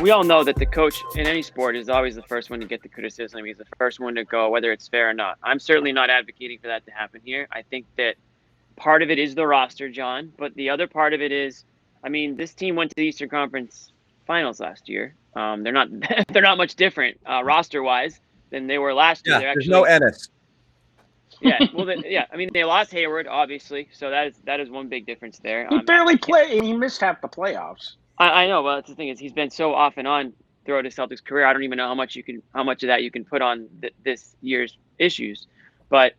we all know that the coach in any sport is always the first one to get the criticism. He's the first one to go, whether it's fair or not. I'm certainly not advocating for that to happen here. I think that part of it is the roster, John, but the other part of it is, I mean, this team went to the Eastern Conference Finals last year. They're not they're not much different roster wise than they were last year. Yeah, They're there's no actually Ennis. yeah, well, yeah. I mean, they lost Hayward, obviously, so that is one big difference there. He I barely can't. played, and he missed half the playoffs. I know, but that's the thing is he's been so off and on throughout his Celtics career. I don't even know how much of that you can put on this year's issues. But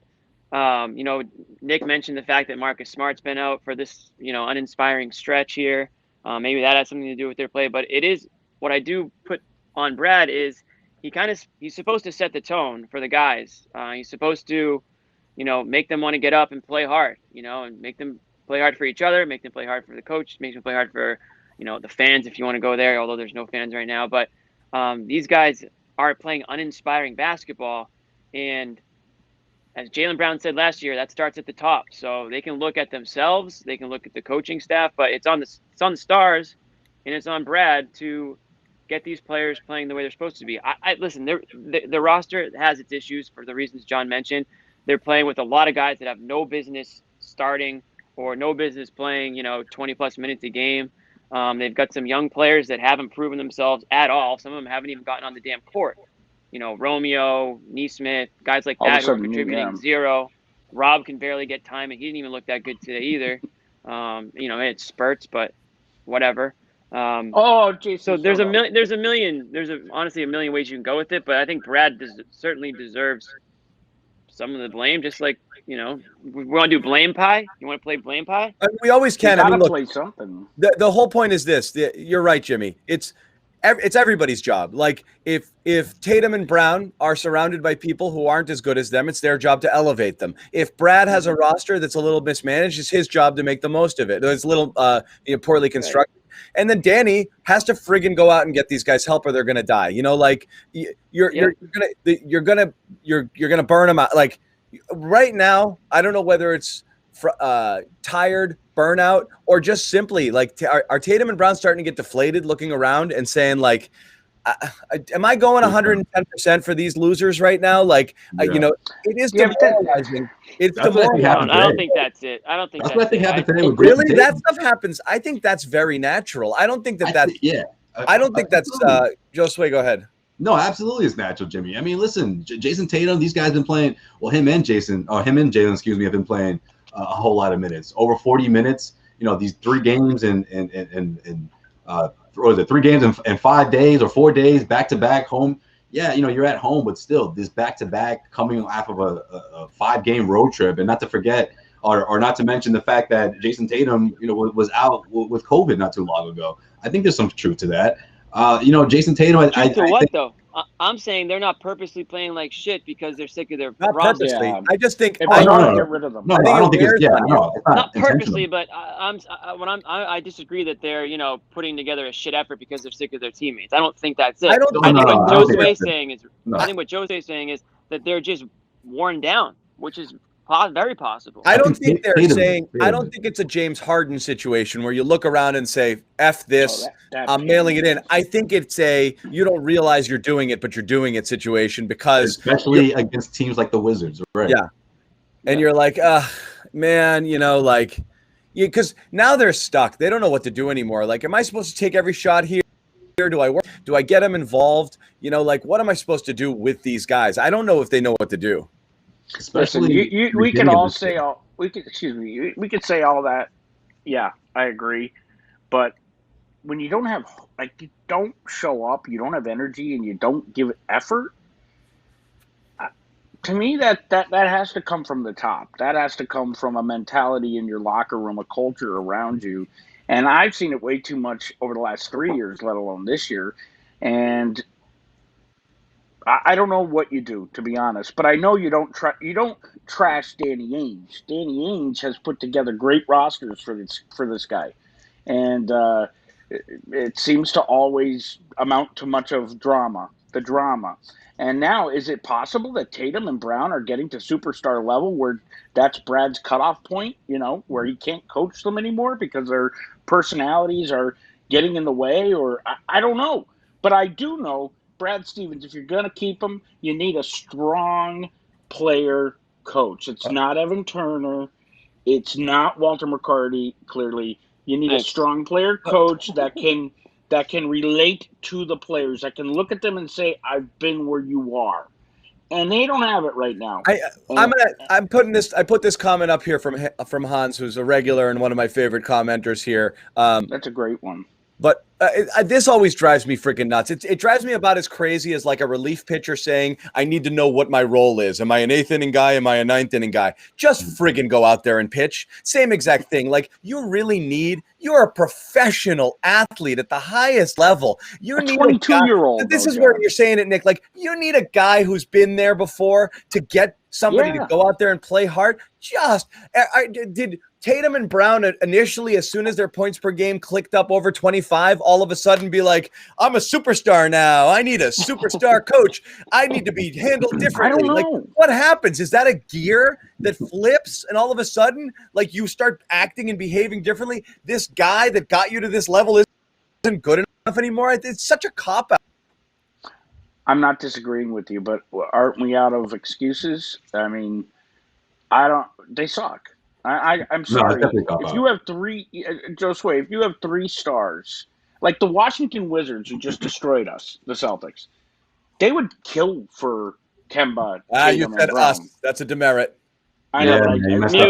Nick mentioned the fact that Marcus Smart's been out for this uninspiring stretch here. Maybe that has something to do with their play. But it is what I do put on Brad is he's supposed to set the tone for the guys. He's supposed to make them want to get up and play hard. And make them play hard for each other, make them play hard for the coach, make them play hard for the fans if you want to go there, although there's no fans right now. But these guys are playing uninspiring basketball. And as Jaylen Brown said last year, that starts at the top. So they can look at themselves, they can look at the coaching staff, but it's on the stars and it's on Brad to get these players playing the way they're supposed to be. I listen, the roster has its issues for the reasons John mentioned. They're playing with a lot of guys that have no business starting or no business playing, 20 plus minutes a game. They've got some young players that haven't proven themselves at all. Some of them haven't even gotten on the damn court. Romeo, Neesmith, guys like All of a that who are sudden, contributing zero. Rob can barely get time, and he didn't even look that good today either. He had spurts, but whatever. Jayson. So there's honestly a million ways you can go with it, but I think Brad certainly deserves some of the blame. Just like we want to do blame pie. You want to play blame pie? We always can. I mean, look, play something. The whole point is this. You're right, Jimmy. It's everybody's job. Like if Tatum and Brown are surrounded by people who aren't as good as them, it's their job to elevate them. If Brad has a roster that's a little mismanaged, it's his job to make the most of it. It's a little poorly constructed. Right. And then Danny has to friggin' go out and get these guys help, or they're gonna die. You're gonna burn them out. Like right now, I don't know whether it's tired, burnout, or just simply like are Tatum and Brown starting to get deflated, looking around and saying like, am I going 110% for these losers right now? Like, it is demoralizing. It's demoralizing. I don't think that's it. I don't think that's what I think happened today. Really, that stuff happens. I think that's very natural. I don't think that's I don't think that's Josue, go ahead. No, absolutely, it's natural, Jimmy. I mean, listen, Jayson Tatum, these guys have been playing. Well, him and Jaylen, excuse me, have been playing a whole lot of minutes, over 40 minutes. These 3 games or was it 3 games in 5 days or 4 days back to back home? Yeah, you're at home, but still this back to back coming off of a 5-game road trip, and not to forget, or not to mention the fact that Jayson Tatum, was out with COVID not too long ago. I think there's some truth to that. Jayson Tatum. Though? I'm saying they're not purposely playing like shit because they're sick of their not roster. Purposely. I just think I want to get rid of them. No, I don't think it's not purposely, but I disagree that they're putting together a shit effort because they're sick of their teammates. I don't think that's it. I think what Josue's saying is that they're just worn down, which is very possible. I don't think they're saying. I don't think it's a James Harden situation where you look around and say, "F this, I'm mailing it in." I think it's a you don't realize you're doing it, but you're doing it situation because especially against teams like the Wizards, right? Yeah, and you're like, man, because now they're stuck. They don't know what to do anymore. Like, am I supposed to take every shot here? Do I work? Do I get them involved? What am I supposed to do with these guys? I don't know if they know what to do. Especially, we could all say all. We could say all that. Yeah, I agree. But when you don't have, you don't show up, you don't have energy, and you don't give it effort. To me, that has to come from the top. That has to come from a mentality in your locker room, a culture around you. And I've seen it way too much over the last 3 years, let alone this year. And I don't know what you do, to be honest, but I know you don't trash Danny Ainge. Danny Ainge has put together great rosters for this guy, and it seems to always amount to much of drama. And now, is it possible that Tatum and Brown are getting to superstar level where that's Brad's cutoff point? Where he can't coach them anymore because their personalities are getting in the way, or I don't know. But I do know Brad Stevens, if you're going to keep him, you need a strong player coach. It's not Evan Turner. It's not Walter McCarty, clearly. You need a Thanks. strong player coach that can relate to the players, that can look at them and say, I've been where you are. And they don't have it right now. I put this comment up here from Hans, who's a regular and one of my favorite commenters here. That's a great one. But this always drives me freaking nuts. It drives me about as crazy as like a relief pitcher saying, I need to know what my role is. Am I an 8th inning guy? Am I a 9th inning guy? Just friggin' go out there and pitch. Same exact thing. Like, you're a professional athlete at the highest level. You need a 22-year-old. This is where you're saying it, Nick. Like, you need a guy who's been there before to get somebody to go out there and play hard. Did Tatum and Brown initially, as soon as their points per game clicked up over 25, all of a sudden be like, I'm a superstar now. I need a superstar coach. I need to be handled differently. I don't know. Like, what happens? Is that a gear that flips and all of a sudden, like, you start acting and behaving differently? This guy that got you to this level isn't good enough anymore. It's such a cop-out. I'm not disagreeing with you, but aren't we out of excuses? I mean, they suck. I'm sorry. If you have Josue, if you have 3 stars, like the Washington Wizards who just destroyed us, the Celtics, they would kill for Kemba. You said us. That's a demerit. I know.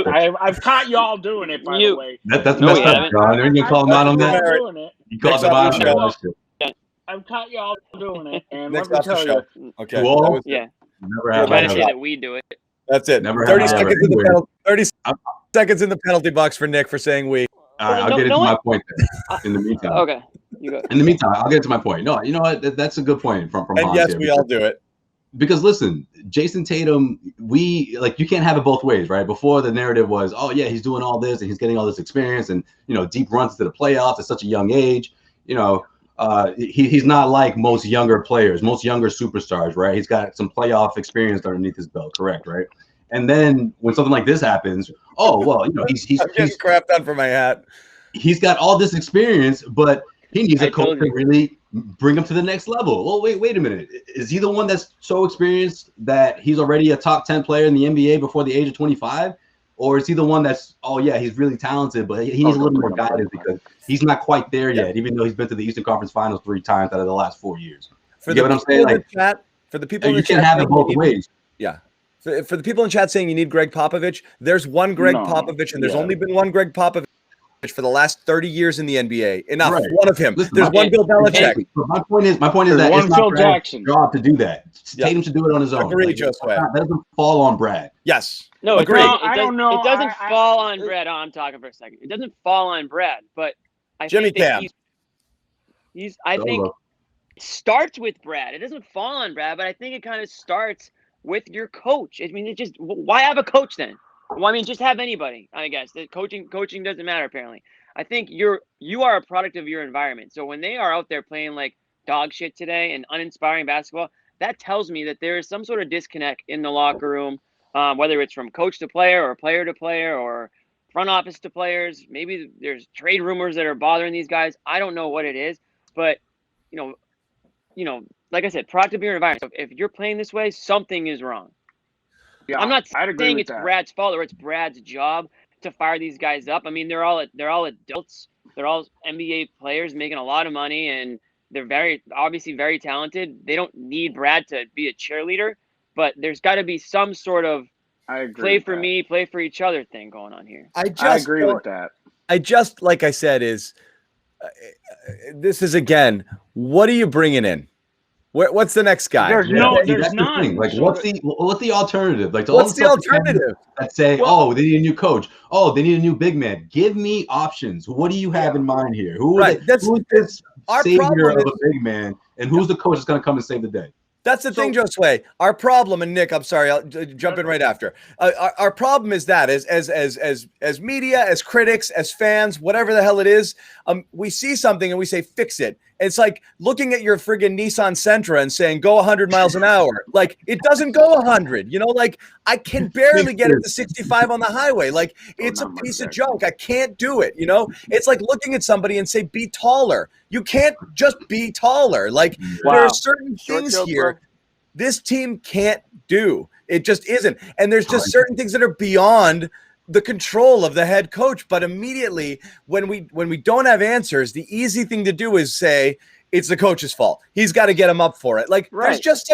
Right? I've caught y'all doing it, by the way. That's messed up, John. Are you gonna call him out on that? You called him out on that. I've caught y'all doing it, and let me tell you. Okay. Well, never have. Trying to say that we do it. That's it. 30 seconds in the penalty. 30 seconds in the penalty box for Nick for saying we. All right, I'll get into my point then. In the meantime. Okay. You go. In the meantime, I'll get to my point. No, you know what? That's a good point from and yes, we all do it. Because listen, Jayson Tatum, you can't have it both ways, right? Before the narrative was, oh yeah, he's doing all this and he's getting all this experience and deep runs to the playoffs at such a young age. He's not like most younger players, most younger superstars, right? He's got some playoff experience underneath his belt, correct, right? And then when something like this happens, he's crapped on for my hat. He's got all this experience, but he needs a coach to really bring him to the next level. Well, wait a minute. Is he the one that's so experienced that he's already a top 10 player in the NBA before the age of 25? Or is he the one that's, he's really talented, but he needs a little more guidance because he's not quite there yet, even though he's been to the Eastern Conference Finals 3 times out of the last 4 years. You get what I'm saying? For the people in the chat, you can have it both ways. Yeah. For the people in chat saying you need Greg Popovich, there's one Greg Popovich, and there's only been one Greg Popovich for the last 30 years in the NBA. Enough. Right. One of him. Listen, there's one Bill Belichick. My point is that it's not Brad's job to do that. Tatum should do it on his own. Agree, Josue. That doesn't fall on Brad. Yes. No, agree. I don't know. It doesn't fall on Brad. I'm talking for a second. It doesn't fall on Brad, but I think I think it starts with Brad. It doesn't fall on Brad, but I think it kind of starts with your coach. I mean, why have a coach then? Well, I mean, just have anybody, I guess. The coaching doesn't matter, apparently. I think you are a product of your environment. So when they are out there playing like dog shit today and uninspiring basketball, that tells me that there is some sort of disconnect in the locker room, whether it's from coach to player or player to player or front office to players. Maybe there's trade rumors that are bothering these guys. I don't know what it is, but like I said, product of your environment. So if you're playing this way, something is wrong. Yeah, I'm not saying it's Brad's fault or it's Brad's job to fire these guys up. I mean, they're all adults. They're all NBA players making a lot of money, and they're obviously very talented. They don't need Brad to be a cheerleader, but there's got to be some sort of play for me, play for each other thing going on here. I agree with that. Like I said, this is again, what are you bringing in? What's the next guy? There's none. Like, what's the alternative? Like, what's the alternative? That say, they need a new coach. They need a new big man. Give me options. What do you have in mind here? Who is this savior of a big man, and who's the coach that's going to come and save the day? That's the thing, Josue. Our problem, and Nick, I'm sorry, I'll jump in right after. Our problem is that as media, as critics, as fans, whatever the hell it is, we see something and we say, fix it. It's like looking at your friggin' Nissan Sentra and saying, go 100 miles an hour. Like, it doesn't go 100. Like, I can barely get it to 65 on the highway. Like, it's a piece of junk. I can't do it. It's like looking at somebody and say, be taller. You can't just be taller. Like Wow. there are certain Short things joke, here bro. this team can't do. It just isn't. And there's just certain things that are beyond the control of the head coach. But immediately when we don't have answers, the easy thing to do is say it's the coach's fault. He's got to get him up for it. Like there's just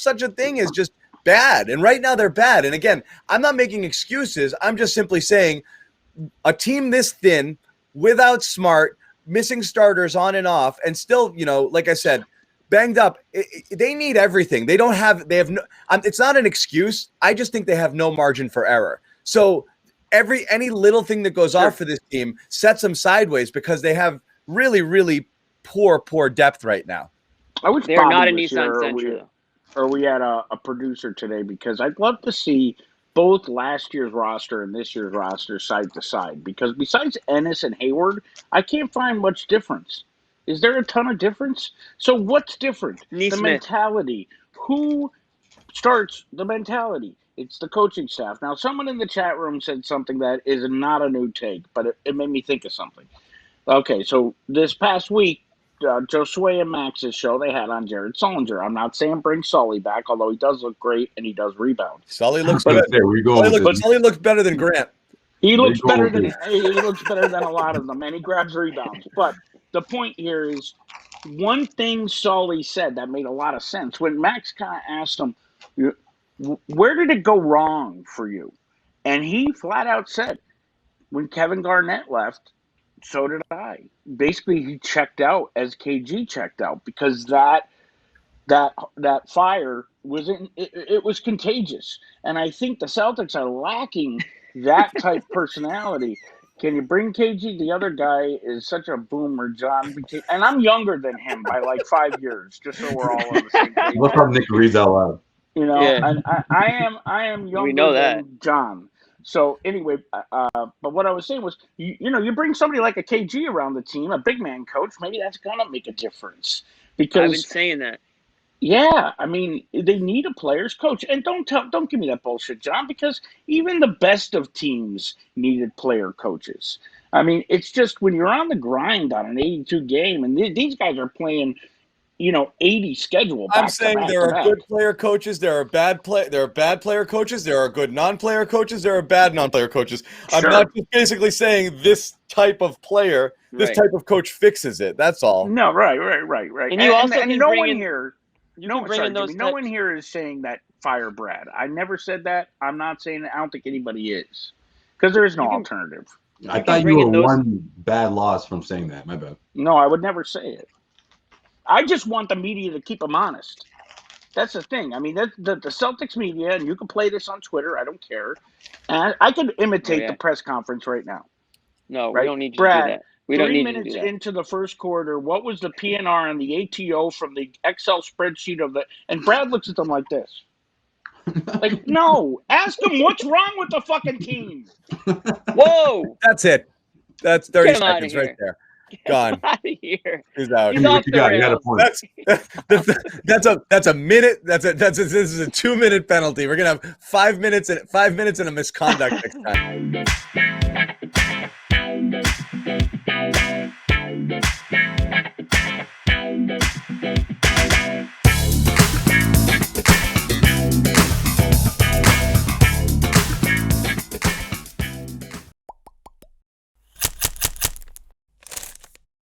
such a thing as just bad. And right now they're bad. And again, I'm not making excuses. I'm just simply saying a team this thin, without Smart, missing starters on and off, and still, like I said, banged up. They need everything. They have no, it's not an excuse. I just think they have no margin for error. So any little thing that goes off for this team sets them sideways because they have really, really poor depth right now. I wish They're Bobby not a was Nissan here, Sentra, or we had a producer today, because I'd love to see both last year's roster and this year's roster side to side, because besides Ennis and Hayward, I can't find much difference. Is there a ton of difference? So what's different? The Neesmith. mentality. Who starts the mentality? It's the coaching staff. Now, someone in the chat room said something that is not a new take, but it made me think of something. Okay, so this past week, Josue and Max's show, they had on Jared Sullinger. I'm not saying bring Sully back, although he does look great and he does rebound. Sully looks But good. there we go. Sully looks better than Grant. He looks Where you better going than a lot of them, and he grabs rebounds. But the point here is one thing Sully said that made a lot of sense when Max kind of asked him, "Where did it go wrong for you?" And he flat out said, "When Kevin Garnett left, so did I." Basically, he checked out as KG checked out, because that fire was it was contagious, and I think the Celtics are lacking that type personality. Can you bring KG? The other guy is such a boomer, John, and I'm younger than him by like 5 years, just so we're all on the same page. Look how Nick reads out loud. And I am younger We know that. than John. So anyway, but what I was saying was, you bring somebody like a KG around the team, a big man coach, maybe that's gonna make a difference. Because I've been saying that. yeah, I mean, they need a player's coach. And don't give me that bullshit, John, because even the best of teams needed player coaches. I mean, it's just when you're on the grind on an 82 game, and these guys are playing, 80 schedule back I'm saying to back there to are back. good player coaches, there are bad player coaches, there are good non-player coaches, there are bad non-player coaches. I'm not just basically saying this type of player, this Right. type of coach fixes it. That's all. No, right. And you also and can no bring one in- here, You can bring in those Jimmy, no types. one here is saying that fire Brad. I never said that. I'm not saying that. I don't think anybody is, because there is no alternative. I thought you were one bad loss from saying that. My bad. No, I would never say it. I just want the media to keep them honest. That's the thing. I mean, the Celtics media, and you can play this on Twitter. I don't care. And I can imitate the press conference right now. No, right? we don't need you Brad, to do that. We don't 3 need you to minutes do that. into the first quarter, what was the PNR and the ATO from the Excel spreadsheet of the? And Brad looks at them like this. Like, no, ask him what's wrong with the fucking team. Whoa! That's it. That's 30 Get him outta seconds right here. there. Gone. Out of here. He's out. He's off the You got a rails. point. That's a minute. This is a 2-minute penalty. We're gonna have 5 minutes and a misconduct next time.